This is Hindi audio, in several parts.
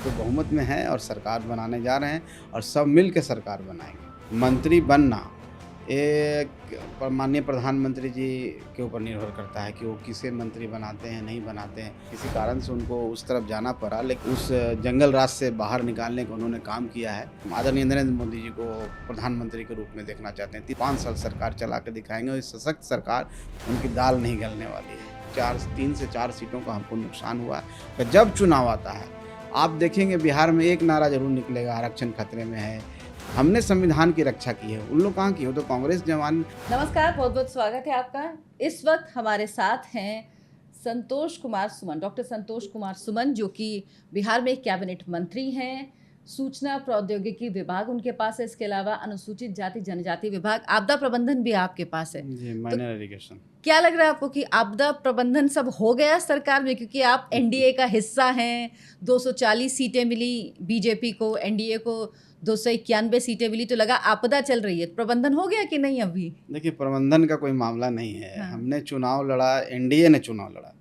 तो बहुमत में है और सरकार बनाने जा रहे हैं और सब मिल के सरकार बनाएंगे। मंत्री बनना एक माननीय प्रधानमंत्री जी के ऊपर निर्भर करता है कि वो किसे मंत्री बनाते हैं नहीं बनाते हैं। किसी कारण से उनको उस तरफ जाना पड़ा, लेकिन उस जंगल राज से बाहर निकालने का उन्होंने काम किया है। आदरणीय नरेंद्र मोदी जी को प्रधानमंत्री के रूप में देखना चाहते हैं। 5 साल सरकार चला के दिखाएंगे और इस सशक्त सरकार उनकी दाल नहीं गलने वाली है। 3 से 4 सीटों का हमको नुकसान हुआ है। जब चुनाव आता है आप देखेंगे बिहार में एक नारा जरूर निकलेगा, आरक्षण खतरे में है, हमने संविधान की रक्षा की है। उन लोग कहाँ की हो, तो कांग्रेस जवान। नमस्कार, बहुत बहुत स्वागत है आपका। इस वक्त हमारे साथ हैं संतोष कुमार सुमन, डॉक्टर संतोष कुमार सुमन, जो कि बिहार में कैबिनेट मंत्री हैं। सूचना प्रौद्योगिकी विभाग उनके पास है, इसके अलावा अनुसूचित जाति जनजाति विभाग, आपदा प्रबंधन भी आपके पास है जी, तो माइनर इरिगेशन। क्या लग रहा है आपको कि आपदा प्रबंधन सब हो गया सरकार में? क्योंकि आप एनडीए का हिस्सा हैं, 240 सीटें मिली बीजेपी को, एनडीए को 291 सीटें मिली, तो लगा आपदा चल रही है। प्रबंधन हो गया कि नहीं अभी? देखिए, प्रबंधन का कोई मामला नहीं है। हाँ। हमने चुनाव लड़ा, एनडीए ने चुनाव लड़ा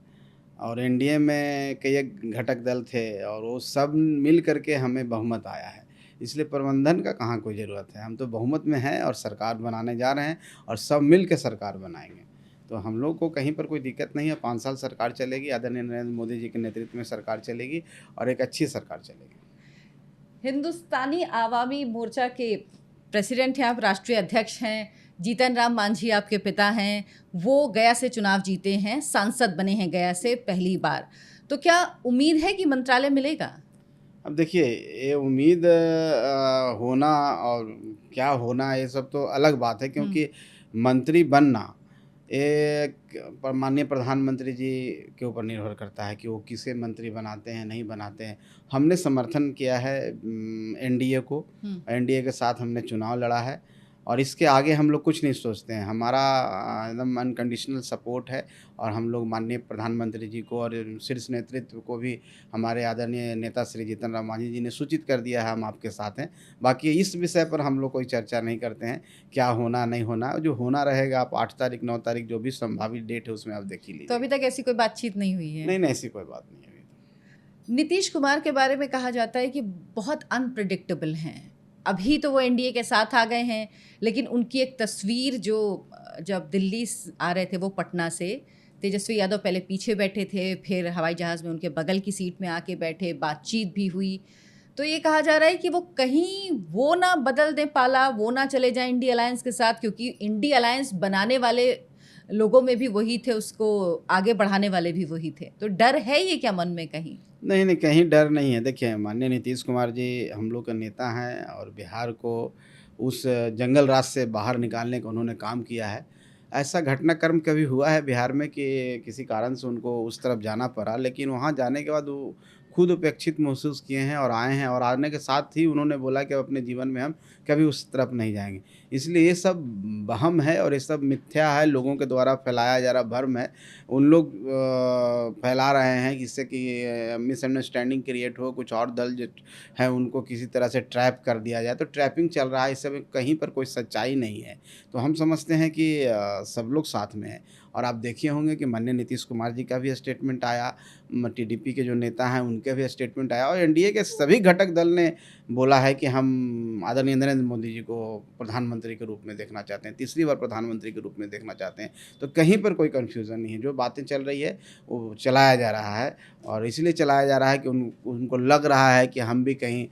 और एनडीए में कई एक घटक दल थे और वो सब मिल करके हमें बहुमत आया है। इसलिए प्रबंधन का कहाँ कोई ज़रूरत है। हम तो बहुमत में हैं और सरकार बनाने जा रहे हैं और सब मिल के सरकार बनाएंगे। तो हम लोग को कहीं पर कोई दिक्कत नहीं है। 5 साल सरकार चलेगी, आदरणीय नरेंद्र मोदी जी के नेतृत्व में सरकार चलेगी और एक अच्छी सरकार चलेगी। हिंदुस्तानी आवामी मोर्चा के प्रेसिडेंट हैं आप, राष्ट्रीय अध्यक्ष हैं। जीतन राम मांझी आपके पिता हैं, वो गया से चुनाव जीते हैं, सांसद बने हैं गया से पहली बार। तो क्या उम्मीद है कि मंत्रालय मिलेगा? अब देखिए, ये उम्मीद होना और क्या होना ये सब तो अलग बात है, क्योंकि मंत्री बनना एक माननीय प्रधानमंत्री जी के ऊपर निर्भर करता है कि वो किसे मंत्री बनाते हैं नहीं बनाते हैं। हमने समर्थन किया है एनडीए को, एनडीए के साथ हमने चुनाव लड़ा है और इसके आगे हम लोग कुछ नहीं सोचते हैं। हमारा एकदम अनकंडीशनल सपोर्ट है और हम लोग माननीय प्रधानमंत्री जी को और शीर्ष नेतृत्व को भी हमारे आदरणीय नेता श्री जीतन राम मांझी जी ने सूचित कर दिया है, हम आपके साथ हैं। बाकी इस विषय पर हम लोग कोई चर्चा नहीं करते हैं, क्या होना नहीं होना। जो होना रहेगा, आप 8 तारीख 9 तारीख जो भी संभावित डेट है उसमें आप देख ही लीजिए। तो अभी तक ऐसी कोई बातचीत नहीं हुई है? नहीं, ऐसी कोई बात नहीं है अभी तो। नीतीश कुमार के बारे में कहा जाता है कि बहुत अनप्रिडिक्टेबल हैं। अभी तो वो एनडीए के साथ आ गए हैं, लेकिन उनकी एक तस्वीर जो जब दिल्ली आ रहे थे वो पटना से, तेजस्वी यादव पहले पीछे बैठे थे, फिर हवाई जहाज़ में उनके बगल की सीट में आके बैठे, बातचीत भी हुई। तो ये कहा जा रहा है कि वो कहीं वो ना बदल दें पाला, वो ना चले जाएं इंडी अलायंस के साथ, क्योंकि इंडी अलायंस बनाने वाले लोगों में भी वही थे, उसको आगे बढ़ाने वाले भी वही थे। तो डर है ये क्या मन में कहीं? नहीं, कहीं डर नहीं है। देखिए, माननीय नीतीश कुमार जी हम लोग के नेता हैं और बिहार को उस जंगल राज से बाहर निकालने का उन्होंने काम किया है। ऐसा घटनाक्रम कभी हुआ है बिहार में कि किसी कारण से उनको उस तरफ जाना पड़ा, लेकिन वहाँ जाने के बाद वो खुद उपेक्षित महसूस किए हैं और आए हैं और आने के साथ ही उन्होंने बोला कि अब अपने जीवन में हम कभी उस तरफ नहीं जाएँगे। इसलिए ये सब वहम है और ये सब मिथ्या है, लोगों के द्वारा फैलाया जा रहा भ्रम है। उन लोग फैला रहे हैं जिससे कि मिसअंडरस्टैंडिंग क्रिएट हो, कुछ और दल जो हैं उनको किसी तरह से ट्रैप कर दिया जाए, तो ट्रैपिंग चल रहा है। इस सब कहीं पर कोई सच्चाई नहीं है। तो हम समझते हैं कि सब लोग साथ में हैं और आप देखे होंगे कि माननीय नीतीश कुमार जी का भी स्टेटमेंट आया, टीडीपी के जो नेता हैं उनके भी स्टेटमेंट आया और एनडीए के सभी घटक दल ने बोला है कि हम आदरणीय नरेंद्र मोदी जी को प्रधानमंत्री के रूप में देखना चाहते हैं, तीसरी बार प्रधानमंत्री के रूप में देखना चाहते हैं। तो कहीं पर कोई कन्फ्यूज़न नहीं है। जो बातें चल रही है वो चलाया जा रहा है और इसलिए चलाया जा रहा है कि उनको लग रहा है कि हम भी कहीं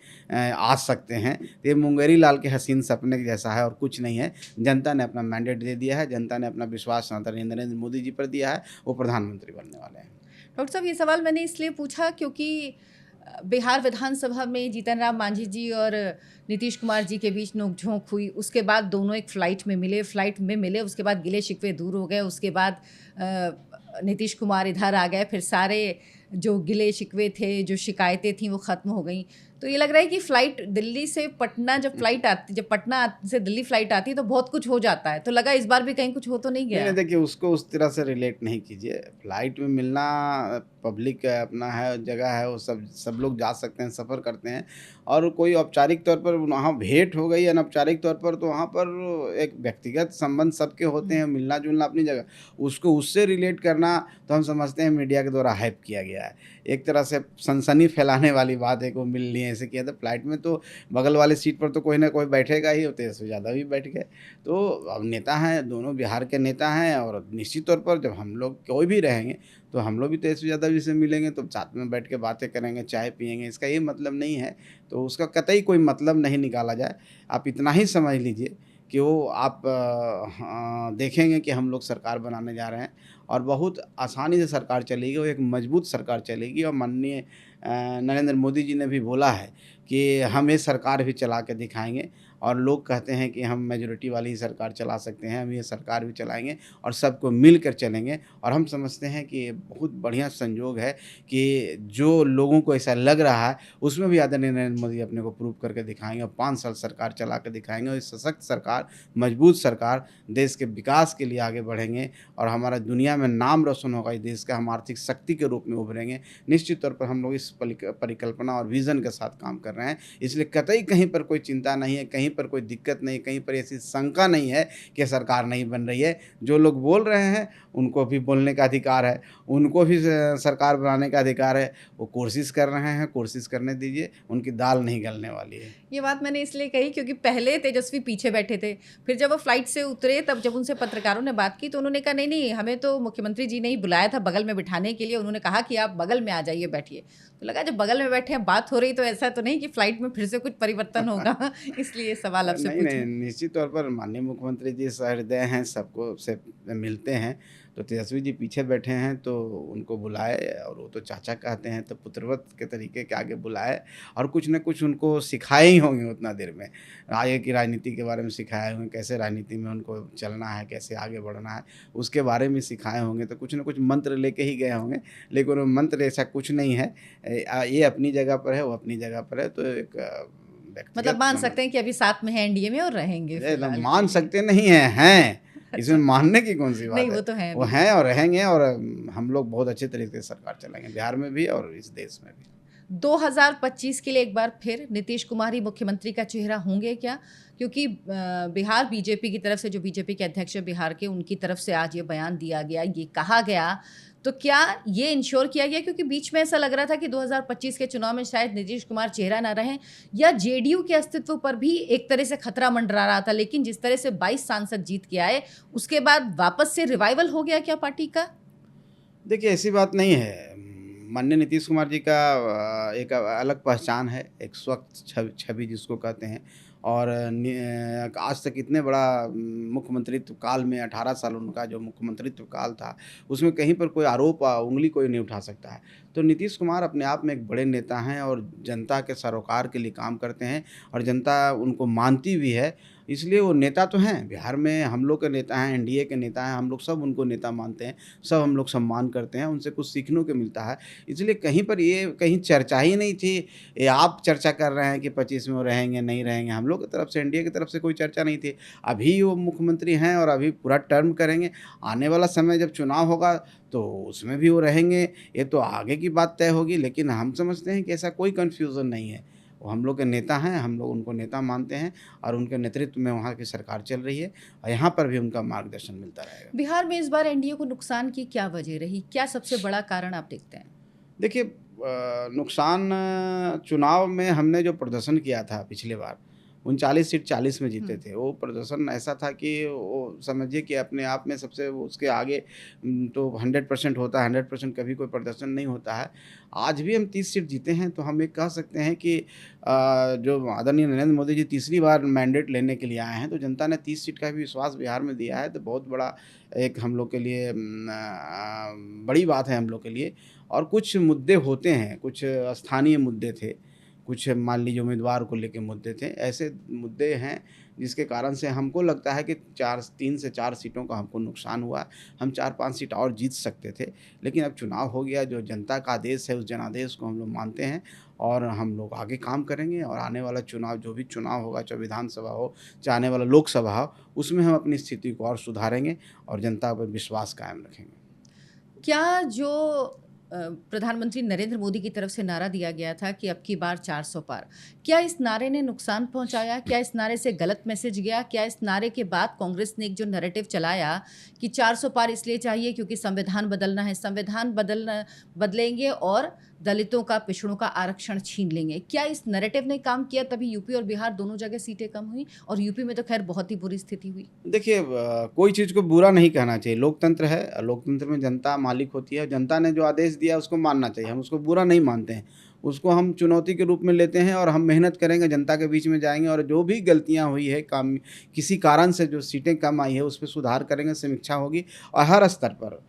आ सकते हैं। तो ये मुंगेरी लाल के हसीन सपने के जैसा है और कुछ नहीं है। जनता ने अपना मैंडेट दे दिया है, जनता ने अपना विश्वास आदरणीय नरेंद्र मोदी जी पर दिया है, वो प्रधानमंत्री बनने वाले हैं। डॉक्टर साहब, ये सवाल मैंने इसलिए पूछा क्योंकि बिहार विधानसभा में जीतन राम मांझी जी और नीतीश कुमार जी के बीच नोकझोंक हुई। उसके बाद दोनों एक फ्लाइट में मिले, उसके बाद गिले शिकवे दूर हो गए। उसके बाद नीतीश कुमार इधर आ गए, फिर सारे जो गिले शिकवे थे, जो शिकायतें थीं, वो ख़त्म हो गई। तो ये लग रहा है कि फ़्लाइट दिल्ली से पटना जब पटना से दिल्ली फ़्लाइट आती है तो बहुत कुछ हो जाता है। तो लगा इस बार भी कहीं कुछ हो तो नहीं गया? नहीं, देखिए, उसको उस तरह से रिलेट नहीं कीजिए। फ्लाइट में मिलना पब्लिक अपना है, जगह है, वो सब लोग जा सकते हैं, सफ़र करते हैं और कोई औपचारिक तौर पर वहाँ भेंट हो गई, अनौपचारिक तौर पर, तो वहाँ पर एक व्यक्तिगत संबंध सबके होते हैं, मिलना जुलना अपनी जगह। उसको उससे रिलेट करना तो हम समझते हैं मीडिया के द्वारा हाइप किया गया गया है। एक तरह से सनसनी फैलाने वाली बात है कि वो मिल लिए, ऐसे किया था। फ्लाइट में तो बगल वाली सीट पर तो कोई ना कोई बैठेगा ही, और तेजस्वी यादव भी बैठ गए। तो अब नेता हैं, दोनों बिहार के नेता हैं, और निश्चित तौर पर जब हम लोग कोई भी रहेंगे तो हम लोग भी तेजस्वी यादव जी से मिलेंगे, तो साथ में बैठ के बातें करेंगे, चाय पिएंगे। इसका ये मतलब नहीं है, तो उसका कतई कोई मतलब नहीं निकाला जाए। आप इतना ही समझ लीजिए कि वो आप देखेंगे कि हम लोग सरकार बनाने जा रहे हैं, और बहुत आसानी से सरकार चलेगी, और एक मजबूत सरकार चलेगी। और माननीय नरेंद्र मोदी जी ने भी बोला है कि हम ये सरकार भी चला के दिखाएंगे, और लोग कहते हैं कि हम मेजॉरिटी वाली ही सरकार चला सकते हैं, हम ये सरकार भी चलाएंगे और सबको मिलकर चलेंगे। और हम समझते हैं कि ये बहुत बढ़िया संयोग है कि जो लोगों को ऐसा लग रहा है, उसमें भी आदरणीय नरेंद्र मोदी अपने को प्रूव करके दिखाएंगे, और 5 साल सरकार चला के दिखाएंगे। और इस सशक्त सरकार, मजबूत सरकार, देश के विकास के लिए आगे बढ़ेंगे, और हमारा दुनिया में नाम रोशन होगा इस देश का, हम आर्थिक शक्ति के रूप में उभरेंगे। निश्चित तौर पर हम लोग इस परिकल्पना और विज़न के साथ काम कर रहे हैं। इसलिए कतई कहीं पर कोई चिंता नहीं है, कहीं पर कोई दिक्कत नहीं, कहीं पर ऐसी शंका नहीं है कि सरकार नहीं बन रही है। जो लोग बोल रहे हैं उनको भी बोलने का अधिकार है, उनको भी सरकार बनाने का अधिकार है। वो कोशिश कर रहे हैं, कोशिश करने दीजिए, उनकी दाल नहीं गलने वाली है। ये बात मैंने इसलिए कही क्योंकि पहले तेजस्वी पीछे बैठे थे, फिर जब वो फ्लाइट से उतरे तब जब उनसे पत्रकारों ने बात की तो उन्होंने कहा नहीं नहीं, हमें तो मुख्यमंत्री जी ने ही बुलाया था बगल में बिठाने के लिए, उन्होंने कहा कि आप बगल में आ जाइए, बैठिए। तो लगा जब बगल में बैठे हैं बात हो रही, तो ऐसा तो नहीं कि फ्लाइट में फिर से कुछ परिवर्तन होगा। इसलिए सवाल आपसे नहीं, पूछूं। नहीं, निश्चित तौर पर माननीय मुख्यमंत्री जी सहृदय हैं, सबको से मिलते हैं। तो तेजस्वी जी पीछे बैठे हैं तो उनको बुलाए, और वो तो चाचा कहते हैं, तो पुत्रवत के तरीके के आगे बुलाए, और कुछ न कुछ उनको सिखाए ही होंगे उतना देर में। आगे की राजनीति के बारे में सिखाए होंगे, कैसे राजनीति में उनको चलना है, कैसे आगे बढ़ना है, उसके बारे में सिखाए होंगे। तो कुछ न कुछ मंत्र लेके ही गए होंगे, लेकिन वो मंत्र ऐसा कुछ नहीं है। ये अपनी जगह पर है, वो अपनी जगह पर है। तो एक मतलब व्यक्तिगत मान सकते हैं कि अभी साथ में है एनडीए में और रहेंगे ये तो फिलहाल के मान लिए। सकते नहीं हैं। इसमें अच्छा। मानने की कौन-सी नहीं, बात वो है। तो है वो अभी। हैं और रहेंगे, और हम लोग बहुत अच्छे तरीके से सरकार चलाएँगे, बिहार में भी और इस देश में भी। 2025 के लिए एक बार फिर नीतीश कुमार ही मुख्यमंत्री का चेहरा होंगे क्या? क्योंकि बिहार बीजेपी की तरफ से, जो बीजेपी के अध्यक्ष हैं बिहार के, उनकी तरफ से आज ये बयान दिया गया, ये कहा गया, तो क्या ये इंश्योर किया गया? क्योंकि बीच में ऐसा लग रहा था कि 2025 के चुनाव में शायद नीतीश कुमार चेहरा ना रहें, या जेडीयू के अस्तित्व पर भी एक तरह से खतरा मंडरा रहा था। लेकिन जिस तरह से 22 सांसद जीत के आए, उसके बाद वापस से रिवाइवल हो गया क्या पार्टी का? देखिए, ऐसी बात नहीं है। माननीय नीतीश कुमार जी का एक अलग पहचान है, एक स्वच्छ छवि जिसको कहते हैं। और आज तक इतने बड़ा मुख्यमंत्रित्व काल में 18 साल उनका जो मुख्यमंत्रित्व काल था, उसमें कहीं पर कोई आरोप उँगली कोई नहीं उठा सकता है। तो नीतीश कुमार अपने आप में एक बड़े नेता हैं, और जनता के सरोकार के लिए काम करते हैं, और जनता उनको मानती भी है। इसलिए वो नेता तो हैं, बिहार में हम लोग के नेता हैं, एनडीए के नेता हैं, हम लोग सब उनको नेता मानते हैं, सब हम लोग सम्मान करते हैं, उनसे कुछ सीखने को मिलता है। इसलिए कहीं पर ये कहीं चर्चा ही नहीं थी। ये आप चर्चा कर रहे हैं कि 25 में वो रहेंगे, नहीं रहेंगे। हम लोग की तरफ से, एनडीए की तरफ से कोई चर्चा नहीं थी। अभी वो मुख्यमंत्री हैं और अभी पूरा टर्म करेंगे। आने वाला समय जब चुनाव होगा तो उसमें भी वो रहेंगे, ये तो आगे की बात तय होगी। लेकिन हम समझते हैं कि ऐसा कोई कन्फ्यूज़न नहीं है। वो हम लोग के नेता हैं, हम लोग उनको नेता मानते हैं, और उनके नेतृत्व में वहाँ की सरकार चल रही है, और यहाँ पर भी उनका मार्गदर्शन मिलता रहेगा। बिहार में इस बार एनडीए को नुकसान की क्या वजह रही? क्या सबसे बड़ा कारण आप देखते हैं? देखिए, नुकसान चुनाव में हमने जो प्रदर्शन किया था पिछले बार, 39 सीट 40 में जीते हुँ। थे। वो प्रदर्शन ऐसा था कि वो समझिए कि अपने आप में सबसे उसके आगे तो 100% होता है, 100% कभी कोई प्रदर्शन नहीं होता है। आज भी हम 30 सीट जीते हैं, तो हम ये कह सकते हैं कि जो आदरणीय नरेंद्र मोदी जी तीसरी बार मैंडेट लेने के लिए आए हैं, तो जनता ने 30 सीट का भी विश्वास बिहार में दिया है। तो बहुत बड़ा एक हम लोग के लिए बड़ी बात है हम लोग के लिए। और कुछ मुद्दे होते हैं, कुछ स्थानीय मुद्दे थे, कुछ मान लीजिए उम्मीदवार को लेके मुद्दे थे। ऐसे मुद्दे हैं जिसके कारण से हमको लगता है कि 3 से 4 सीटों का हमको नुकसान हुआ। हम 4-5 सीट और जीत सकते थे, लेकिन अब चुनाव हो गया। जो जनता का आदेश है, उस जनादेश को हम लोग मानते हैं, और हम लोग आगे काम करेंगे। और आने वाला चुनाव, जो भी चुनाव होगा, चाहे विधानसभा हो, चाहे आने वाला लोकसभा हो, उसमें हम अपनी स्थिति को और सुधारेंगे और जनता पर विश्वास कायम रखेंगे। क्या जो प्रधानमंत्री नरेंद्र मोदी की तरफ से नारा दिया गया था कि अब की बार 400 पार। क्या इस नारे ने नुकसान पहुंचाया? क्या इस नारे से गलत मैसेज गया? क्या इस नारे के बाद कांग्रेस ने एक जो नैरेटिव चलाया कि 400 पार इसलिए चाहिए क्योंकि संविधान बदलना है, संविधान बदलेंगे और दलितों का, पिछड़ों का आरक्षण छीन लेंगे। क्या इस नैरेटिव ने काम किया तभी यूपी और बिहार दोनों जगह सीटें कम हुई और यूपी में तो खैर बहुत ही बुरी स्थिति हुई? देखिए कोई चीज़ को बुरा नहीं कहना चाहिए, लोकतंत्र है, लोकतंत्र में जनता मालिक होती है, जनता ने जो आदेश दिया उसको मानना चाहिए, हम उसको बुरा नहीं मानते हैं। उसको हम चुनौती के रूप में लेते हैं और हम मेहनत करेंगे, जनता के बीच में जाएँगे और जो भी गलतियाँ हुई है काम किसी कारण से जो सीटें कम आई है उस पे सुधार करेंगे, समीक्षा होगी और हर स्तर पर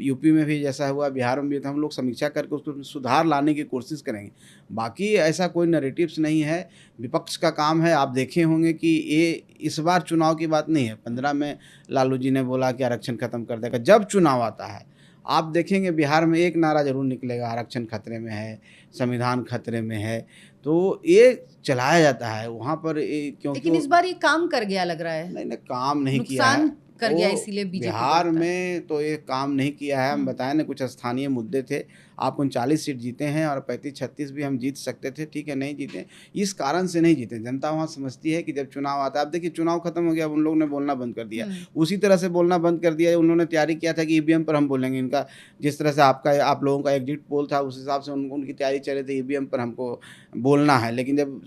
यूपी में भी जैसा हुआ, बिहार में भी तो हम लोग समीक्षा करके उसको सुधार लाने की कोशिश करेंगे। बाकी ऐसा कोई नैरेटिव्स नहीं है, विपक्ष का काम है। आप देखे होंगे कि ये इस बार चुनाव की बात नहीं है, 15 में लालू जी ने बोला कि आरक्षण खत्म कर देगा। जब चुनाव आता है, आप देखेंगे बिहार में एक नारा ज़रूर निकलेगा, आरक्षण खतरे में है, संविधान खतरे में है, तो ये चलाया जाता है वहाँ पर क्योंकि लेकिन इस बार ये काम कर गया लग रहा है, नहीं, नहीं काम नहीं किया है। नुकसान कर गया, वो इसीलिए बीजेपी बिहार लगता है। में तो ये काम नहीं किया है, हम बताएँ ना कुछ स्थानीय मुद्दे थे, आप 39 सीट जीते हैं और 35-36 भी हम जीत सकते थे, ठीक है नहीं जीते। इस कारण से नहीं जीते, जनता वहाँ समझती है कि जब चुनाव आता है, अब देखिए चुनाव खत्म हो गया, अब उन लोगों ने बोलना बंद कर दिया। उसी तरह से बोलना बंद कर दिया, उन्होंने तैयारी किया था कि ईवीएम पर हम बोलेंगे, इनका जिस तरह से आप लोगों का एग्जिट पोल था उस हिसाब से उनकी तैयारी चल रही थी, ईवीएम पर हमको बोलना है। लेकिन जब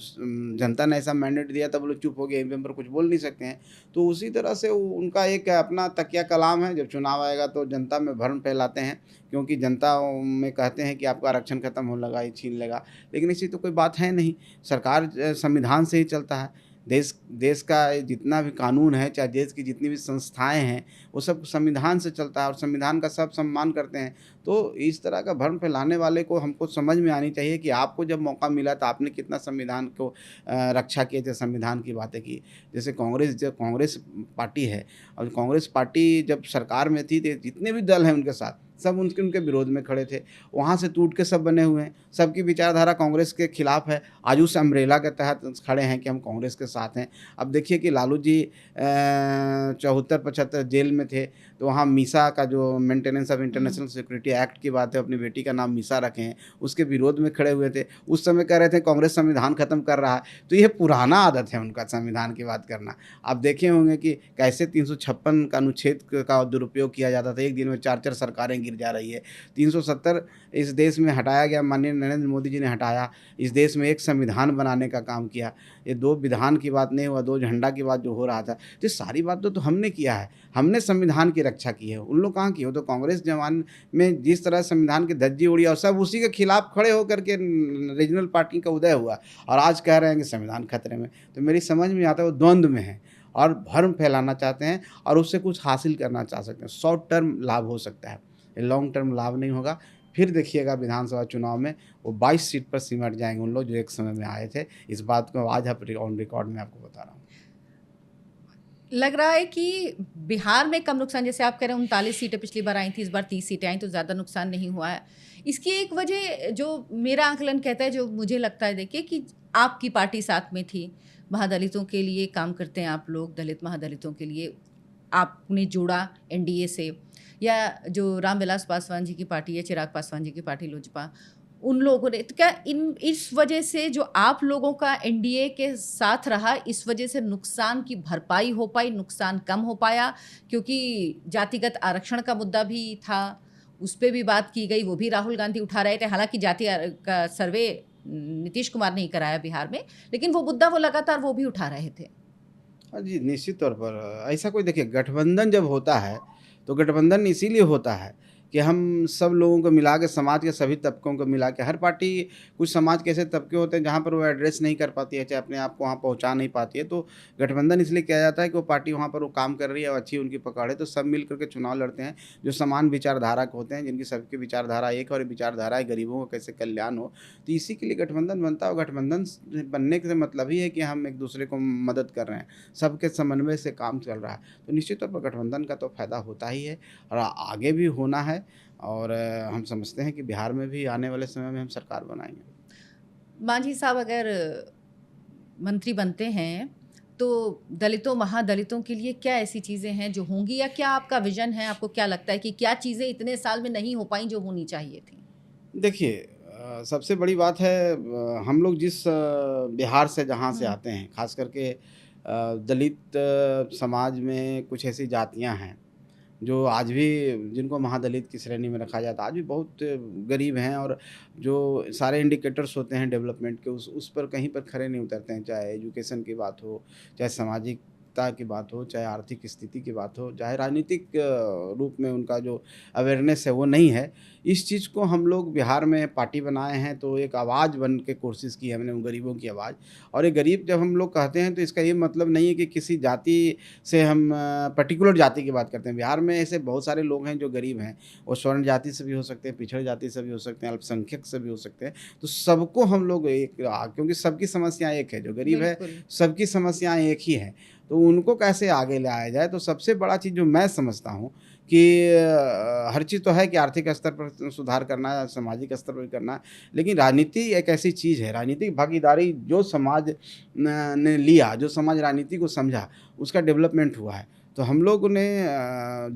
जनता ने ऐसा मैंडेट दिया तब वो लोग चुप हो गए, ईवीएम पर कुछ बोल नहीं सकते हैं। तो उसी तरह से उनका एक अपना तकिया कलाम है, जब चुनाव आएगा तो जनता में भ्रम फैलाते हैं, क्योंकि जनता में कहते हैं कि आपका आरक्षण खत्म होने लगा, ये छीन लेगा। लेकिन ऐसी तो कोई बात है नहीं, सरकार संविधान से ही चलता है। देश देश का जितना भी कानून है, चाहे देश की जितनी भी संस्थाएँ हैं, वो सब संविधान से चलता है और संविधान का सब सम्मान करते हैं। तो इस तरह का भ्रम फैलाने वाले को हमको समझ में आनी चाहिए कि आपको जब मौका मिला तो आपने कितना संविधान को रक्षा किए थे, संविधान की बातें की। जैसे कांग्रेस पार्टी है और कांग्रेस पार्टी जब सरकार में थी तो जितने भी दल हैं उनके साथ सब उनके विरोध में खड़े थे। वहाँ से टूट के सब बने हुए हैं, सबकी विचारधारा कांग्रेस के खिलाफ है। आज उस अम्ब्रेला के तहत खड़े हैं कि हम कांग्रेस के साथ हैं। अब देखिए कि लालू जी 74-75 जेल में थे, तो वहाँ मीसा का जो maintenance of international security act की बात है, अपनी बेटी का नाम मीसा रखे हैं, उसके विरोध में खड़े हुए थे। उस समय कह रहे थे कांग्रेस संविधान खत्म कर रहा है, तो ये पुराना आदत है उनका संविधान की बात करना। आप देखे होंगे कि कैसे 356 का अनुच्छेद का दुरुपयोग किया जाता था, एक दिन में 4-4 सरकारें गिर जा रही है। 370 इस देश में हटाया गया, माननीय नरेंद्र मोदी जी ने हटाया, इस देश में एक संविधान बनाने का काम किया। ये 2 विधान की बात नहीं हुआ, 2 झंडा की बात जो हो रहा था, तो ये सारी बात तो हमने किया है, हमने संविधान की रक्षा की है, उन लोग कहाँ की हो। तो कांग्रेस जमाने में जिस तरह संविधान की धज्जी उड़ी और सब उसी के खिलाफ खड़े होकर के रीजनल पार्टी का उदय हुआ और आज कह रहे हैं कि संविधान खतरे में। तो मेरी समझ में आता है वो द्वंद्व में है और भ्रम फैलाना चाहते हैं और उससे कुछ हासिल करना चाह सकते हैं। शॉर्ट टर्म लाभ हो सकता है, लॉन्ग टर्म लाभ नहीं होगा। फिर देखिएगा विधानसभा चुनाव में वो 22 सीट पर सिमट जाएंगे उन लोग जो एक समय में आए थे। इस बात को आज ऑन रिकॉर्ड में आपको बता रहा हूँ। लग रहा है कि बिहार में कम नुकसान, जैसे आप कह रहे हैं 39 सीटें पिछली बार आई थी, इस बार 30 सीटें आई, तो ज़्यादा नुकसान नहीं हुआ है। इसकी एक वजह जो मेरा आकलन कहता है, जो मुझे लगता है, देखिए कि आपकी पार्टी साथ में थी, महादलितों के लिए काम करते हैं आप लोग, दलित महादलितों के लिए आपने जोड़ा एनडीए से, या जो रामविलास पासवान जी की पार्टी है, चिराग पासवान जी की पार्टी लोजपा, उन लोगों ने, तो क्या इस वजह से जो आप लोगों का एनडीए के साथ रहा, इस वजह से नुकसान की भरपाई हो पाई, नुकसान कम हो पाया? क्योंकि जातिगत आरक्षण का मुद्दा भी था, उस पर भी बात की गई, वो भी राहुल गांधी उठा रहे थे। हालांकि जाति का सर्वे नीतीश कुमार ने ही कराया बिहार में, लेकिन वो मुद्दा वो लगातार वो भी उठा रहे थे। जी, निश्चित तौर पर ऐसा कोई देखिए गठबंधन जब होता है, तो गठबंधन इसीलिए होता है कि हम सब लोगों को मिला के, समाज के सभी तबकों को मिला के, हर पार्टी कुछ समाज के ऐसे तबके होते हैं जहाँ पर वो एड्रेस नहीं कर पाती है, चाहे अपने आप को वहाँ पहुँचा नहीं पाती है, तो गठबंधन इसलिए किया जाता है कि वो पार्टी वहाँ पर वो काम कर रही है और अच्छी उनकी पकड़ है, तो सब मिल करके चुनाव लड़ते हैं जो समान विचारधारा के होते हैं, जिनकी सबकी विचारधारा एक और विचारधारा है गरीबों का कैसे कल्याण हो। तो इसी के लिए गठबंधन बनता है और गठबंधन बनने का मतलब ही है कि हम एक दूसरे को मदद कर रहे हैं, सबके समन्वय से काम चल रहा है। तो निश्चित तौर पर गठबंधन का तो फायदा होता ही है और आगे भी होना है और हम समझते हैं कि बिहार में भी आने वाले समय में हम सरकार बनाएंगे। मांझी साहब अगर मंत्री बनते हैं तो दलितों, महादलितों के लिए क्या ऐसी चीज़ें हैं जो होंगी, या क्या आपका विज़न है? आपको क्या लगता है कि क्या चीज़ें इतने साल में नहीं हो पाई जो होनी चाहिए थी? देखिए सबसे बड़ी बात है हम लोग जिस बिहार से जहाँ से हुँ, आते हैं, ख़ास करके दलित समाज में कुछ ऐसी जातियाँ हैं जो आज भी जिनको महादलित की श्रेणी में रखा जाता है, आज भी बहुत गरीब हैं और जो सारे इंडिकेटर्स होते हैं डेवलपमेंट के उस पर कहीं पर खरे नहीं उतरते हैं। चाहे एजुकेशन की बात हो, चाहे सामाजिकता की बात हो, चाहे आर्थिक स्थिति की बात हो, चाहे राजनीतिक रूप में उनका जो अवेयरनेस है वो नहीं है। इस चीज़ को हम लोग बिहार में पार्टी बनाए हैं तो एक आवाज़ बन के कोशिश की है हमने उन गरीबों की आवाज़। और ये गरीब जब हम लोग कहते हैं तो इसका ये मतलब नहीं है कि किसी जाति से हम पर्टिकुलर जाति की बात करते हैं। बिहार में ऐसे बहुत सारे लोग हैं जो गरीब हैं। वो स्वर्ण जाति से भी हो सकते हैं, पिछड़ जाति से भी हो सकते हैं, अल्पसंख्यक से भी हो सकते हैं। तो सबको हम लोग एक क्योंकि सबकी समस्या एक है, जो गरीब है बिल्कुल। सबकी समस्याएँ एक ही हैं। तो उनको कैसे आगे लाया जाए, तो सबसे बड़ा चीज़ जो मैं समझता हूँ कि हर चीज़ तो है कि आर्थिक स्तर पर सुधार करना है, सामाजिक स्तर पर भी करना है, लेकिन राजनीति एक ऐसी चीज़ है, राजनीतिक भागीदारी जो समाज ने लिया, जो समाज राजनीति को समझा, उसका डेवलपमेंट हुआ है। तो हम लोगों ने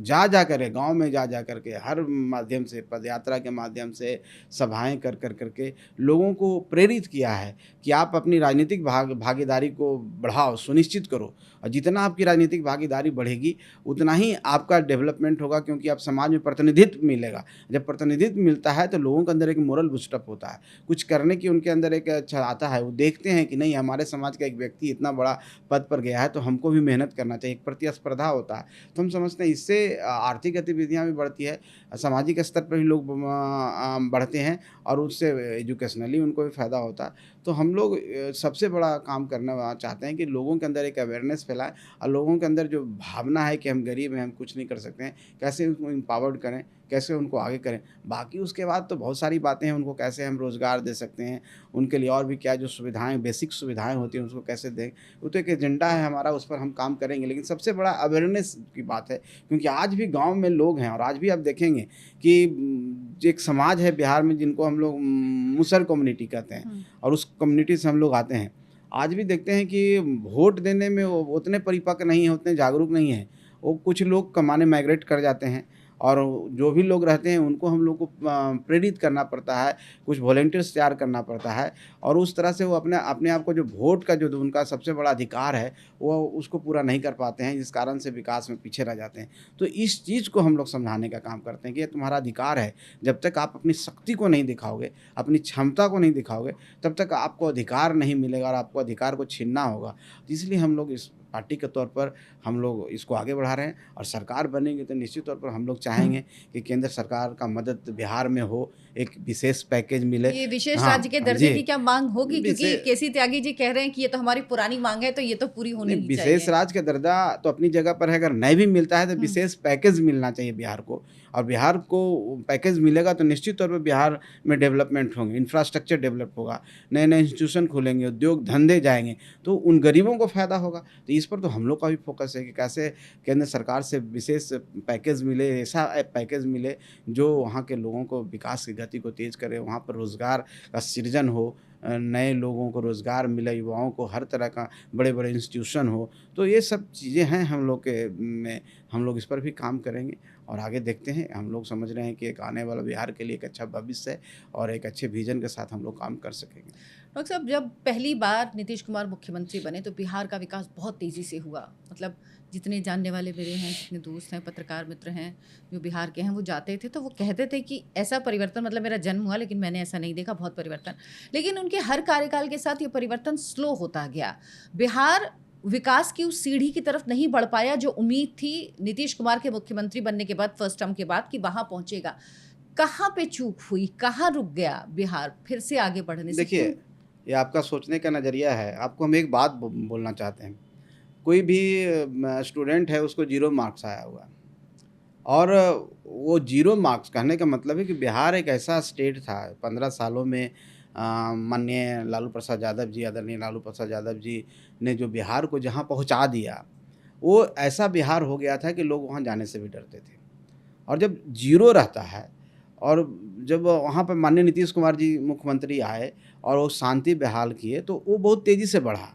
जा कर गाँव में जा कर के हर माध्यम से, पदयात्रा के माध्यम से, सभाएँ कर के लोगों को प्रेरित किया है कि आप अपनी राजनीतिक भागीदारी को बढ़ाओ, सुनिश्चित करो और जितना आपकी राजनीतिक भागीदारी बढ़ेगी, उतना ही आपका डेवलपमेंट होगा क्योंकि आप समाज में प्रतिनिधित्व मिलेगा। जब प्रतिनिधित्व मिलता है तो लोगों के अंदर एक मोरल बूस्टअप होता है, कुछ करने की उनके अंदर एक अच्छा आता है, वो देखते हैं कि नहीं हमारे समाज का एक व्यक्ति इतना बड़ा पद पर गया है तो हमको भी मेहनत करना चाहिए, एक प्रतिस्पर्धा होता है। तो हम समझते हैं इससे आर्थिक गतिविधियाँ भी बढ़ती है, सामाजिक स्तर पर भी लोग बढ़ते हैं और उससे एजुकेशनली उनको भी फ़ायदा होता है। तो हम लोग सबसे बड़ा काम करना चाहते हैं कि लोगों के अंदर एक अवेयरनेस फैलाएँ और लोगों के अंदर जो भावना है कि हम गरीब हैं, हम कुछ नहीं कर सकते हैं, कैसे उनको एम्पावर्ड करें, कैसे उनको आगे करें। बाकी उसके बाद तो बहुत सारी बातें हैं, उनको कैसे हम रोज़गार दे सकते हैं, उनके लिए और भी क्या जो सुविधाएँ, बेसिक सुविधाएँ होती हैं, उसको कैसे दें। वो तो एक एजेंडा है हमारा, उस पर हम काम करेंगे। लेकिन सबसे बड़ा अवेयरनेस की बात है, क्योंकि आज भी गाँव में लोग हैं और आज भी आप देखेंगे कि एक समाज है बिहार में जिनको हम लोग मुसर कम्युनिटी कहते हैं हुँ। और उस कम्युनिटी से हम लोग आते हैं। आज भी देखते हैं कि वोट देने में वो उतने परिपक्व नहीं हैं, उतने जागरूक नहीं हैं। वो कुछ लोग कमाने माइग्रेट कर जाते हैं और जो भी लोग रहते हैं उनको हम लोग को प्रेरित करना पड़ता है, कुछ वॉलंटियर्स तैयार करना पड़ता है और उस तरह से वो अपने अपने आप को जो वोट का जो उनका सबसे बड़ा अधिकार है, वो उसको पूरा नहीं कर पाते हैं, जिस कारण से विकास में पीछे रह जाते हैं। तो इस चीज़ को हम लोग समझाने का काम करते हैं कि ये तुम्हारा अधिकार है। जब तक आप अपनी शक्ति को नहीं दिखाओगे, अपनी क्षमता को नहीं दिखाओगे, तब तक आपको अधिकार नहीं मिलेगा और आपको अधिकार को छीनना होगा। तो इसलिए हम लोग इस पार्टी के तौर पर हम लोग इसको आगे बढ़ा रहे हैं और सरकार बनेगी तो निश्चित तौर पर हम लोग चाहेंगे कि केंद्र सरकार का मदद बिहार में हो, एक विशेष पैकेज मिले। ये विशेष हाँ, राज्य के दर्जे जी। की क्या माँग होगी? क्योंकि विशे केसी त्यागी जी कह रहे हैं कि ये तो हमारी पुरानी माँग है, तो ये तो पूरी होनी नहीं, ही विशेष चाहिए। राज्य का दर्जा तो अपनी जगह पर है, अगर नहीं भी मिलता है तो हुँ। विशेष पैकेज मिलना चाहिए बिहार को और बिहार को पैकेज मिलेगा तो निश्चित तौर पे बिहार में डेवलपमेंट होंगे, इंफ्रास्ट्रक्चर डेवलप होगा, नए-नए इंस्टीट्यूशन खुलेंगे, उद्योग धंधे जाएँगे, तो उन गरीबों को फ़ायदा होगा। तो इस पर तो हम लोग का भी फ़ोकस है कि कैसे केंद्र सरकार से विशेष पैकेज मिले, ऐसा पैकेज मिले जो वहाँ के लोगों को विकास की गति को तेज़ करे, वहाँ पर रोज़गार का सृजन हो, नए लोगों को रोज़गार मिले, युवाओं को हर तरह का बड़े-बड़े इंस्टीट्यूशन हो। तो ये सब चीज़ें हैं हम लोग के में, हम लोग इस पर भी काम करेंगे और आगे देखते हैं। हम लोग समझ रहे हैं कि एक आने वाला बिहार के लिए एक अच्छा भविष्य है और एक अच्छे विज़न के साथ हम लोग काम कर सकेंगे। डॉक्टर साहब, जब पहली बार नीतीश कुमार मुख्यमंत्री बने तो बिहार का विकास बहुत तेज़ी से हुआ। मतलब जितने जानने वाले मेरे हैं, जितने दोस्त हैं, पत्रकार मित्र हैं जो बिहार के हैं, वो जाते थे तो वो कहते थे कि ऐसा परिवर्तन, मतलब मेरा जन्म हुआ लेकिन मैंने ऐसा नहीं देखा, बहुत परिवर्तन। लेकिन उनके हर कार्यकाल के साथ ये परिवर्तन स्लो होता गया। बिहार विकास की उस सीढ़ी की तरफ नहीं बढ़ पाया जो उम्मीद थी नीतीश कुमार के मुख्यमंत्री बनने के बाद, फर्स्ट टर्म के बाद, कि वहाँ पहुँचेगा। कहाँ पे चूक हुई? कहाँ रुक गया बिहार फिर से आगे बढ़ने से? देखिए, क्यों? ये आपका सोचने का नज़रिया है। आपको हम एक बात बोलना चाहते हैं। कोई भी स्टूडेंट है उसको 0 मार्क्स आया हुआ है और वो 0 मार्क्स कहने का मतलब है कि बिहार एक ऐसा स्टेट था 15 सालों में माननीय लालू प्रसाद यादव जी, आदरणीय लालू प्रसाद यादव जी ने जो बिहार को जहाँ पहुँचा दिया, वो ऐसा बिहार हो गया था कि लोग वहाँ जाने से भी डरते थे। और जब 0 रहता है और जब वहाँ पे माननीय नीतीश कुमार जी मुख्यमंत्री आए और वो शांति बहाल किए, तो वो बहुत तेज़ी से बढ़ा।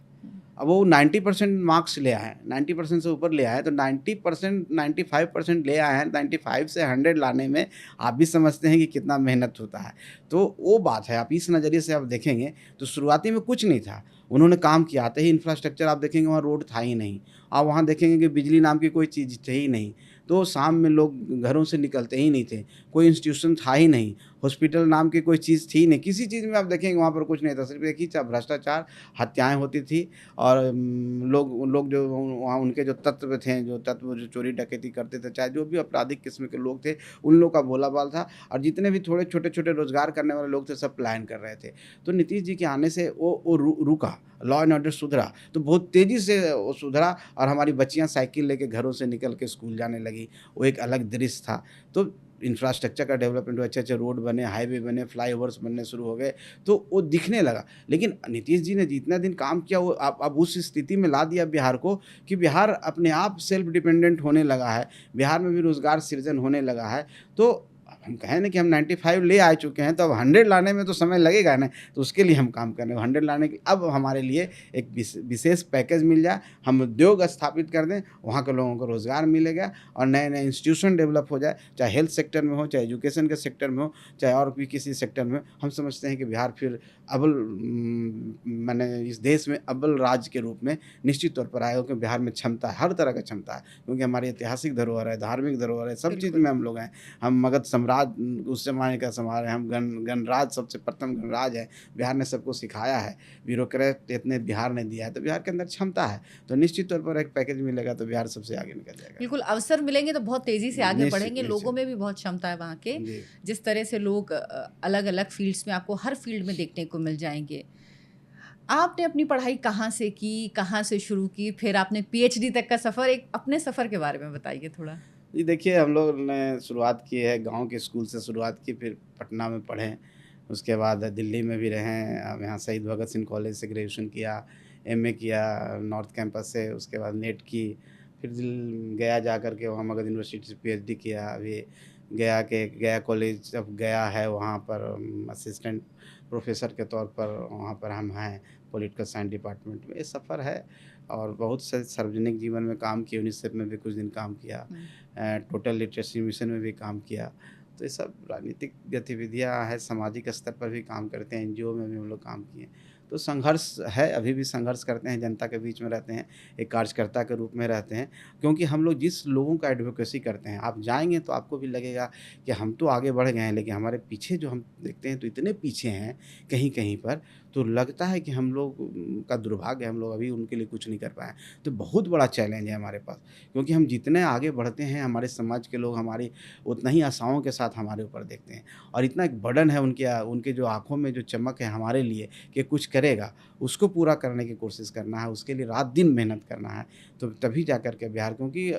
अब वो 90% मार्क्स ले आए, 90% से ऊपर ले आए, तो 90% 95% ले आए हैं, 95 से 100 लाने में आप भी समझते हैं कि कितना मेहनत होता है। तो वो बात है, आप इस नज़रिए से आप देखेंगे तो शुरुआती में कुछ नहीं था, उन्होंने काम किया, आते ही इंफ्रास्ट्रक्चर आप देखेंगे वहाँ रोड था ही नहीं। आप वहाँ देखेंगे कि बिजली नाम की कोई चीज़ थी ही नहीं, तो शाम में लोग घरों से निकलते ही नहीं थे, कोई इंस्टीट्यूशन था ही नहीं, हॉस्पिटल नाम की कोई चीज़ थी नहीं, किसी चीज़ में आप देखेंगे वहाँ पर कुछ नहीं था, सिर्फ़ एक ही था भ्रष्टाचार, हत्याएँ होती थी और लोग लोग जो वहाँ उनके जो तत्व थे, जो तत्व जो चोरी डकैती करते थे, चाहे जो भी आपराधिक किस्म के लोग थे, उन लोग का बोलाबाल था और जितने भी थोड़े छोटे-छोटे रोज़गार करने वाले लोग थे, सब पलायन कर रहे थे। तो नीतीश जी के आने से वो रुका, लॉ एंड ऑर्डर सुधरा, तो बहुत तेज़ी से वो सुधरा और हमारी बच्चियाँ साइकिल लेके घरों से निकल के स्कूल जाने लगी, वो एक अलग दृश्य था। तो इंफ्रास्ट्रक्चर का डेवलपमेंट हुआ, अच्छे-अच्छे रोड बने, हाईवे बने, फ्लाईओवर्स बनने शुरू हो गए, तो वो दिखने लगा। लेकिन नीतीश जी ने जितना दिन काम किया वो अब उस स्थिति में ला दिया बिहार को कि बिहार अपने आप सेल्फ डिपेंडेंट होने लगा है, बिहार में भी रोज़गार सृजन होने लगा है। तो अब हम कहें ना कि हम 95 ले आ चुके हैं, तो अब 100 लाने में तो समय लगेगा ना, तो उसके लिए हम काम कर रहे हैं। 100 लाने के अब हमारे लिए एक विशेष पैकेज मिल जाए, हम उद्योग स्थापित कर दें, वहाँ के लोगों को रोज़गार मिलेगा और नए-नए इंस्टीट्यूशन डेवलप हो जाए, चाहे हेल्थ सेक्टर में हो, चाहे एजुकेशन के सेक्टर में हो, चाहे और भी किसी सेक्टर में हो। हम समझते हैं कि बिहार फिर अव्वल माने इस देश में अव्वल राज्य के रूप में निश्चित तौर पर आएगा, क्योंकि बिहार में क्षमता है, हर तरह का क्षमता है, क्योंकि हमारी ऐतिहासिक धरोहर है, धार्मिक धरोहर है, सब चीज़ बिल्कुल। में हम लोग हैं। हम मगध सम्राट उस ज़माने का संभाल रहे हैं, हम गणराज सबसे प्रथम गणराज हैं, बिहार ने सबको सिखाया है, ब्यूरोक्रेट इतने बिहार ने दिया है, तो बिहार के अंदर क्षमता है, तो निश्चित तौर पर एक पैकेज मिलेगा तो बिहार सबसे आगे निकल जाएगा। बिल्कुल, अवसर मिलेंगे तो बहुत तेज़ी से आगे निश्चित, बढ़ेंगे, लोगों निश्चित। में भी बहुत क्षमता है वहाँ के, जी। जिस तरह से लोग अलग-अलग फ़ील्ड्स में आपको हर फ़ील्ड में देखने को मिल जाएँगे। आपने अपनी पढ़ाई कहाँ से की, कहाँ से शुरू की? फिर आपने पीएचडी तक का सफ़र, एक अपने सफ़र के बारे में बताइए थोड़ा? जी, देखिए हम लोग ने शुरुआत की है गाँव के स्कूल से शुरुआत की, फिर पटना में पढ़े, उसके बाद दिल्ली में भी रहे, अब यहाँ शहीद भगत सिंह कॉलेज से ग्रेजुएशन किया, एमए किया नॉर्थ कैंपस से, उसके बाद नेट की, फिर गया जा कर के वहाँ मगध यूनिवर्सिटी से पीएचडी किया। अभी गया कॉलेज अब गया है, वहाँ पर असिस्टेंट प्रोफेसर के तौर पर वहाँ पर हम हैं, पॉलिटिकल साइंस डिपार्टमेंट में। ये सफ़र है और बहुत से सार्वजनिक जीवन में काम किया, यूनिसेफ में भी कुछ दिन काम किया, हुँ। टोटल लिटरेसी मिशन में भी काम किया। तो ये सब राजनीतिक गतिविधियाँ हैं, सामाजिक स्तर पर भी काम करते हैं, एनजीओ में भी हम लोग काम किए। तो संघर्ष है, अभी भी संघर्ष करते हैं, जनता के बीच में रहते हैं, एक कार्यकर्ता के रूप में रहते हैं, क्योंकि हम लोग जिस लोगों का एडवोकेसी करते हैं, आप जाएँगे तो आपको भी लगेगा कि हम तो आगे बढ़ गए हैं, लेकिन हमारे पीछे जो हम देखते हैं तो इतने पीछे हैं कहीं-कहीं पर, तो लगता है कि हम लोग का दुर्भाग्य है, हम लोग अभी उनके लिए कुछ नहीं कर पाए। तो बहुत बड़ा चैलेंज है हमारे पास, क्योंकि हम जितने आगे बढ़ते हैं, हमारे समाज के लोग हमारी उतना ही आशाओं के साथ हमारे ऊपर देखते हैं और इतना एक बर्डन है उनके जो आँखों में जो चमक है हमारे लिए कि कुछ करेगा, उसको पूरा करने की कोशिश करना है, उसके लिए रात-दिन मेहनत करना है। तो तभी जा कर के बिहार, क्योंकि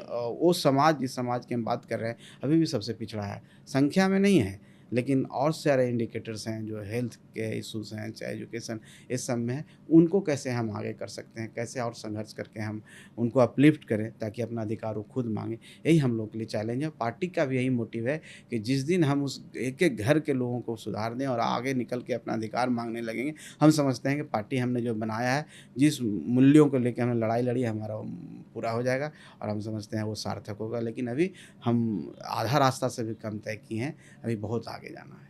वो समाज जिस समाज की हम बात कर रहे हैं, अभी भी सबसे पिछड़ा है। संख्या में नहीं है, लेकिन और सारे इंडिकेटर्स हैं जो हेल्थ के इश्यूज़ हैं, चाहे एजुकेशन, इस सब में है। उनको कैसे हम आगे कर सकते हैं, कैसे और संघर्ष करके हम उनको अपलिफ्ट करें ताकि अपना अधिकार वो खुद माँगे। यही हम लोग के लिए चैलेंज है। पार्टी का भी यही मोटिव है कि जिस दिन हम उस एक-एक घर के लोगों को सुधार दें और आगे निकल के अपना अधिकार माँगने लगेंगे, हम समझते हैं कि पार्टी हमने जो बनाया है, जिस मूल्यों को लेके हमने लड़ाई लड़ी है, हमारा वो पूरा हो जाएगा और हम समझते हैं वो सार्थक होगा। लेकिन अभी हम आधा रास्ता से भी कम तय किए हैं, अभी बहुत आगे जाना है।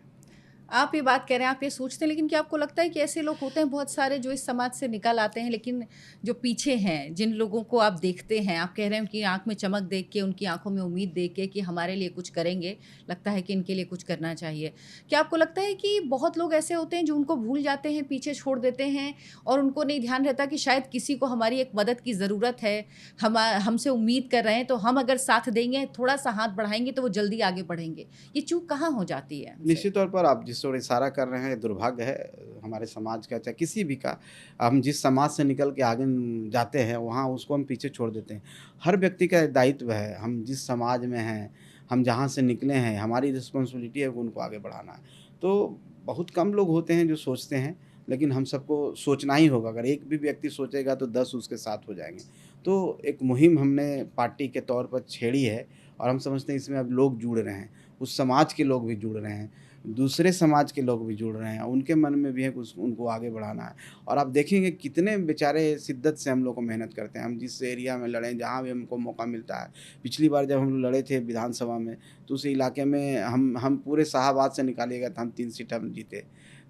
आप ये बात कह रहे हैं, आप ये सोचते हैं, लेकिन क्या आपको लगता है कि ऐसे लोग होते हैं बहुत सारे जो इस समाज से निकल आते हैं, लेकिन जो पीछे हैं, जिन लोगों को आप देखते हैं, आप कह रहे हैं उनकी आँख में चमक देख के, उनकी आँखों में उम्मीद देख के कि हमारे लिए कुछ करेंगे, लगता है कि इनके लिए कुछ करना चाहिए। क्या आपको लगता है कि बहुत लोग ऐसे होते हैं जो उनको भूल जाते हैं, पीछे छोड़ देते हैं और उनको नहीं ध्यान रहता कि शायद किसी को हमारी एक मदद की ज़रूरत है, हमसे उम्मीद कर रहे हैं, तो हम अगर साथ देंगे, थोड़ा-सा हाथ बढ़ाएँगे तो वो जल्दी आगे बढ़ेंगे। ये चूक कहाँ हो जाती है हमसे? निश्चित तौर पर आप जिस ओर इशारा कर रहे हैं, ये दुर्भाग्य है हमारे समाज का, चाहे किसी भी का। हम जिस समाज से निकल के आगे जाते हैं, वहाँ उसको हम पीछे छोड़ देते हैं। हर व्यक्ति का दायित्व है, हम जिस समाज में हैं, हम जहाँ से निकले हैं, हमारी रिस्पॉन्सिबिलिटी है कि उनको आगे बढ़ाना है। तो बहुत कम लोग होते हैं जो सोचते हैं, लेकिन हम सबको सोचना ही होगा। अगर एक भी व्यक्ति सोचेगा तो 10 उसके साथ हो जाएँगे। तो एक मुहिम हमने पार्टी के तौर पर छेड़ी है और हम समझते हैं इसमें अब लोग जुड़ रहे हैं, उस समाज के लोग भी जुड़ रहे हैं। दूसरे समाज के लोग भी जुड़ रहे हैं, उनके मन में भी है कुछ, उनको आगे बढ़ाना है। और आप देखेंगे कितने बेचारे शिद्दत से हम लोग को मेहनत करते हैं। हम जिस एरिया में लड़े, जहाँ भी हमको मौका मिलता है, पिछली बार जब हम लड़े थे विधानसभा में, तो उस इलाके में हम पूरे शाहाबाद से निकालिएगा तो हम 3 सीट हम जीते।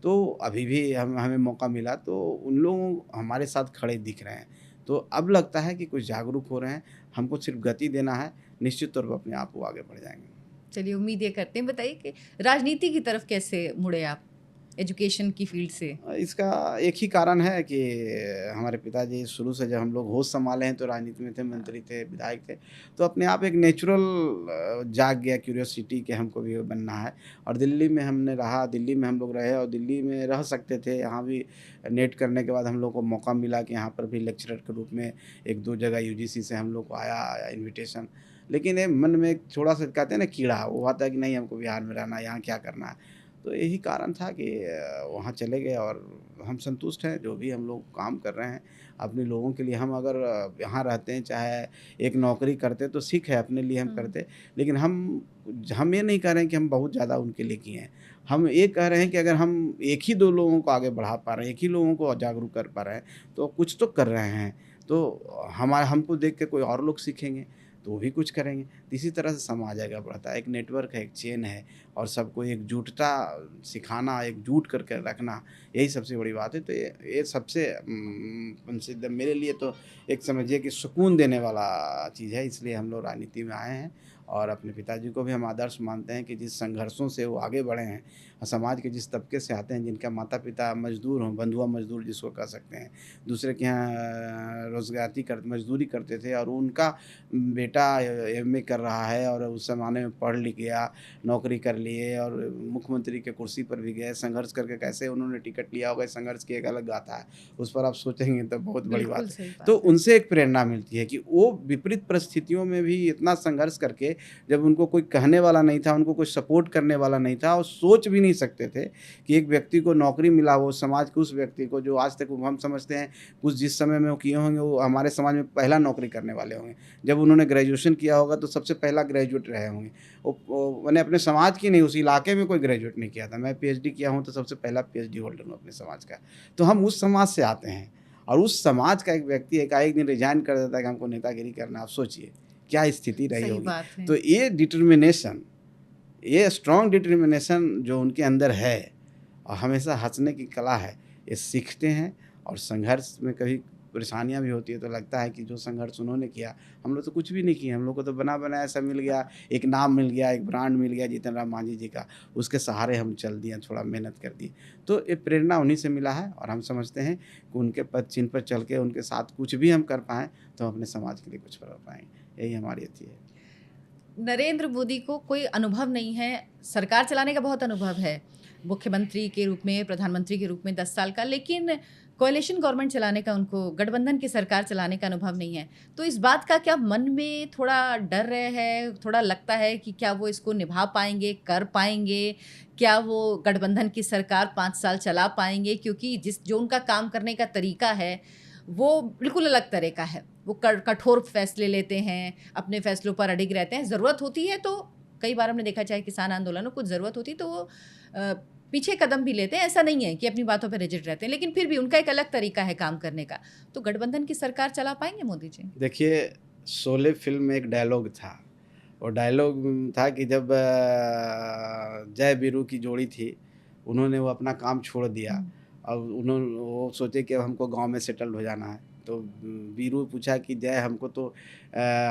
तो अभी भी हमें मौका मिला, तो उन लोगों हमारे साथ खड़े दिख रहे हैं। तो अब लगता है कि कुछ जागरूक हो रहे हैं, हमको सिर्फ गति देना है, निश्चित तौर पर अपने आप वो आगे बढ़ जाएंगे। चलिए उम्मीद ये करते हैं। बताइए कि राजनीति की तरफ कैसे मुड़े आप, एजुकेशन की फील्ड से? इसका एक ही कारण है कि हमारे पिताजी शुरू से जब हम लोग होश संभाले हैं तो राजनीति में थे, मंत्री थे, विधायक थे, तो अपने आप एक नेचुरल जाग गया क्यूरियोसिटी कि हमको भी बनना है। और दिल्ली में हमने रहा, दिल्ली में हम लोग रहे और दिल्ली में रह सकते थे। यहाँ भी नेट करने के बाद हम लोग को मौका मिला कि यहाँ पर भी लेक्चरर के रूप में 1-2 जगह यूजीसी से हम लोग को आया इन्विटेशन। लेकिन ये मन में एक थोड़ा-सा कहते हैं ना कीड़ा, वो आता है कि नहीं हमको बिहार में रहना है, यहाँ क्या करना है। तो यही कारण था कि वहाँ चले गए और हम संतुष्ट हैं जो भी हम लोग काम कर रहे हैं अपने लोगों के लिए। हम अगर यहाँ रहते हैं, चाहे एक नौकरी करते तो ठीक है, अपने लिए हम करते, लेकिन हम ये नहीं कह रहे हैं कि हम बहुत ज़्यादा उनके लिए किए हैं। हम ये कह रहे हैं कि अगर हम एक ही 2 लोगों को आगे बढ़ा पा रहे हैं, एक ही लोगों को जागरूक कर पा रहे हैं, तो कुछ तो कर रहे हैं। तो हमको देख के कोई और लोग सीखेंगे तो वो भी कुछ करेंगे। तो इसी तरह से समाज आगे बढ़ता है। एक नेटवर्क है, एक चेन है, और सबको एकजुटता सिखाना, एकजुट करके रखना, यही सबसे बड़ी बात है। तो ये सबसे सिद्ध मेरे लिए तो एक समझिए कि सुकून देने वाला चीज़ है। इसलिए हम लोग राजनीति में आए हैं और अपने पिताजी को भी हम आदर्श मानते हैं कि जिस संघर्षों से वो आगे बढ़े हैं, समाज के जिस तबके से आते हैं, जिनका माता पिता मजदूर हों, बंधुआ मजदूर जिसको कह सकते हैं, दूसरे के यहाँ मजदूरी करते थे, और उनका बेटा एमए कर रहा है और उस ज़माने में पढ़ लिख गया, नौकरी कर लिए और मुख्यमंत्री के कुर्सी पर भी गए। संघर्ष करके कैसे उन्होंने टिकट लिया होगा, संघर्ष की एक अलग गाथा है, उस पर आप सोचेंगे तो बहुत बड़ी बिल्कुल बात सही है। बात तो है। उनसे एक प्रेरणा मिलती है कि वो विपरीत परिस्थितियों में भी इतना संघर्ष करके, जब उनको कोई कहने वाला नहीं था, उनको कोई सपोर्ट करने वाला नहीं था, और सोच भी नहीं सकते थे कि एक व्यक्ति को नौकरी मिला हो, समाज के उस व्यक्ति को जो आज तक हम समझते हैं कुछ जिस समय में वो किए होंगे, वो हमारे समाज में पहला नौकरी करने वाले होंगे। जब उन्होंने ग्रेजुएशन किया होगा तो सबसे पहला ग्रेजुएट रहे होंगे। मैंने अपने समाज की नहीं, उस इलाके में कोई ग्रेजुएट नहीं किया था। मैं पीएचडी किया हूँ तो सबसे पहला पीएचडी होल्डर हूँ अपने समाज का। तो हम उस समाज से आते हैं, और उस समाज का एक व्यक्ति एकाएक दिन रिजाइन कर देता है कि हमको नेतागिरी करना। आप सोचिए क्या स्थिति रही सही होगी। बात है। तो ये डिटर्मिनेशन, ये स्ट्रॉन्ग डिटर्मिनेशन जो उनके अंदर है, और हमेशा हंसने की कला है, ये सीखते हैं। और संघर्ष में कभी परेशानियां भी होती है तो लगता है कि जो संघर्ष उन्होंने किया, हम लोग तो कुछ भी नहीं किए। हम लोग को तो बना बनाया ऐसा मिल गया, एक नाम मिल गया, एक ब्रांड मिल गया जीतन राम मांझी जी का, उसके सहारे हम चल दिए, थोड़ा मेहनत कर दी। तो ये प्रेरणा उन्हीं से मिला है, और हम समझते हैं कि उनके पद चिन्ह पर चल के उनके साथ कुछ भी हम कर पाएँ तो हम अपने समाज के लिए कुछ कर पाएँगे। यही हमारी अथी है। नरेंद्र मोदी को कोई अनुभव नहीं है, सरकार चलाने का बहुत अनुभव है, मुख्यमंत्री के रूप में, प्रधानमंत्री के रूप में 10 साल का, लेकिन कोalition गवर्नमेंट चलाने का, उनको गठबंधन की सरकार चलाने का अनुभव नहीं है। तो इस बात का क्या मन में थोड़ा डर रहे है, थोड़ा लगता है कि क्या वो इसको निभा पाएंगे, कर पाएंगे? क्या वो गठबंधन की सरकार 5 साल चला पाएंगे? क्योंकि जो उनका काम करने का तरीका है वो बिल्कुल अलग तरह का है। वो कठोर फैसले लेते हैं, अपने फैसलों पर अडिग रहते हैं। ज़रूरत होती है तो कई बार हमने देखा, चाहे किसान आंदोलन हो, कुछ ज़रूरत होती है तो वो पीछे कदम भी लेते हैं। ऐसा नहीं है कि अपनी बातों पर रिजिड रहते हैं, लेकिन फिर भी उनका एक अलग तरीका है काम करने का। तो गठबंधन की सरकार चला पाएंगे मोदी जी? देखिए, शोले फिल्म में एक डायलॉग था, और डायलॉग था कि जब जय वीरू की जोड़ी थी, उन्होंने वो अपना काम छोड़ दिया। अब वो सोचे कि अब हमको गांव में सेटल्ड हो जाना है। तो वीरू पूछा कि जय, हमको तो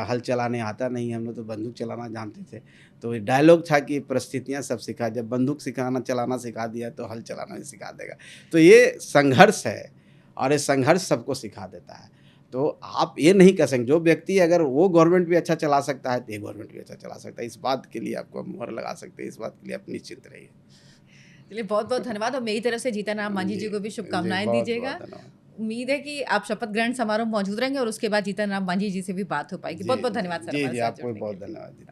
हल चलाने आता नहीं, हम लोग तो बंदूक चलाना जानते थे। तो ये डायलॉग था कि परिस्थितियां सब सिखा, जब बंदूक चलाना सिखा दिया तो हल चलाना भी सिखा देगा। तो ये संघर्ष है, और ये संघर्ष सबको सिखा देता है। तो आप ये नहीं कह सकते, जो व्यक्ति अगर वो गवर्नमेंट भी अच्छा चला सकता है तो ये गवर्नमेंट भी अच्छा चला सकता है। इस बात के लिए आपको मुहर लगा सकते हैं, इस बात के लिए आप निश्चिंत रहिए। चलिए बहुत बहुत धन्यवाद, और मेरी तरफ से जीतन राम मांझी जी को भी शुभकामनाएं दीजिएगा। उम्मीद है कि आप शपथ ग्रहण समारोह में मौजूद रहेंगे और उसके बाद जीतन राम मांझी जी से भी बात हो पाएगी। बहुत बहुत धन्यवाद सर, जी हमारे जी, साथ आपको जुड़ने के बहुत लिए। धन्यवाद जी।